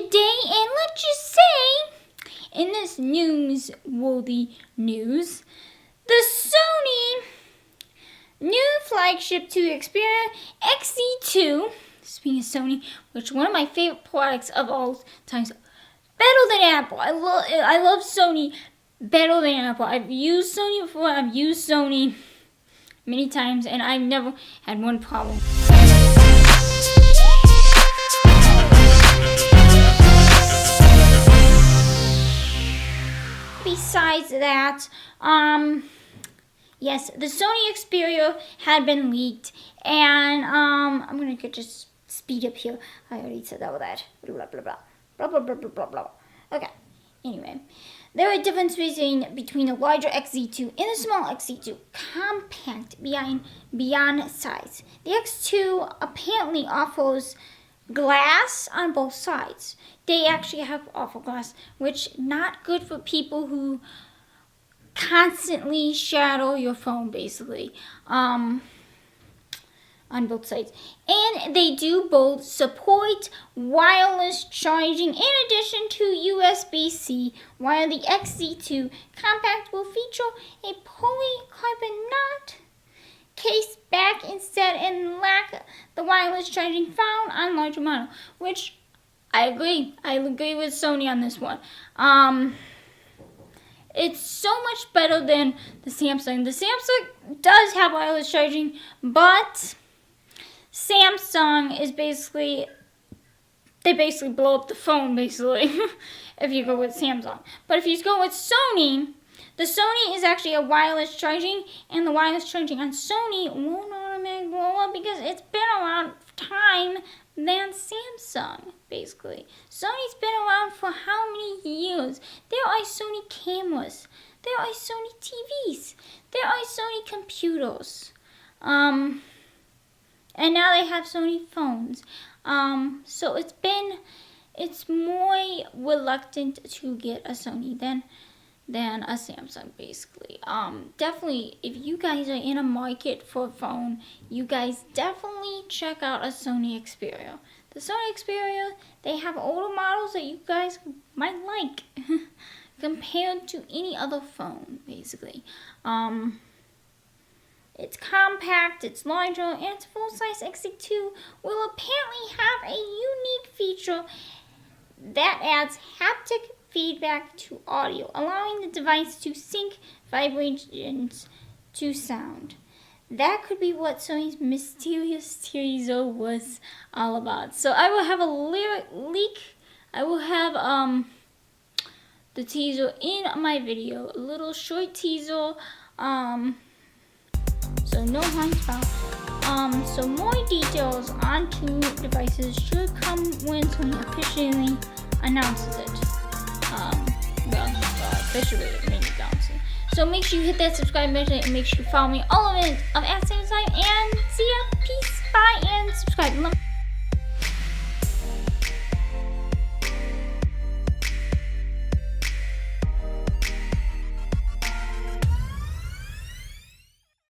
Today, and let's just say, in this newsworthy news, the Sony new flagship to Xperia XZ2, speaking of Sony, which is one of my favorite products of all times, better than Apple. I love Sony better than Apple. I've used Sony before. I've used Sony many times, and I've never had one problem. Besides that, yes, the Sony Xperia had been leaked, and I'm gonna just speed up here. I already said that with that. Blah blah blah blah blah blah blah blah blah. Okay. Anyway, there are differences between the larger XZ2 and the small XZ2. Compact beyond size. The X2 apparently offers glass on both sides. They actually have awful glass, which not good for people who constantly shadow your phone, basically, on both sides. And they do both support wireless charging in addition to USB-C, while the XZ2 Compact will feature a polycarbonate case back instead and lack the wireless charging found on larger model, which I agree. I agree with Sony on this one. It's so much better than the Samsung. The Samsung does have wireless charging, but Samsung is they basically blow up the phone, basically, if you go with Samsung. But if you go with Sony, the Sony is actually a wireless charging, and the wireless charging on Sony won't automatically blow up because it's been around for time than Samsung, basically. Sony's been around for how many years? There are Sony cameras. There are Sony TVs. There are Sony computers. And now they have Sony phones. So it's more reluctant to get a Sony than a Samsung, basically. Definitely, if you guys are in a market for a phone, you guys definitely check out a Sony Xperia. The Sony Xperia, they have older models that you guys might like compared to any other phone, basically. It's compact, it's larger, and its full-size XZ2 will apparently have a unique feature that adds haptic feedback to audio, allowing the device to sync vibrations to sound. That could be what Sony's mysterious teaser was all about. So I will have a leak. I will have the teaser in my video, a little short teaser. So no harm foul. So more details on two devices should come when Sony officially announces it. Officially announces it. So make sure you hit that subscribe button and make sure you follow me all of it at the same time. And see ya. Peace. Bye and subscribe.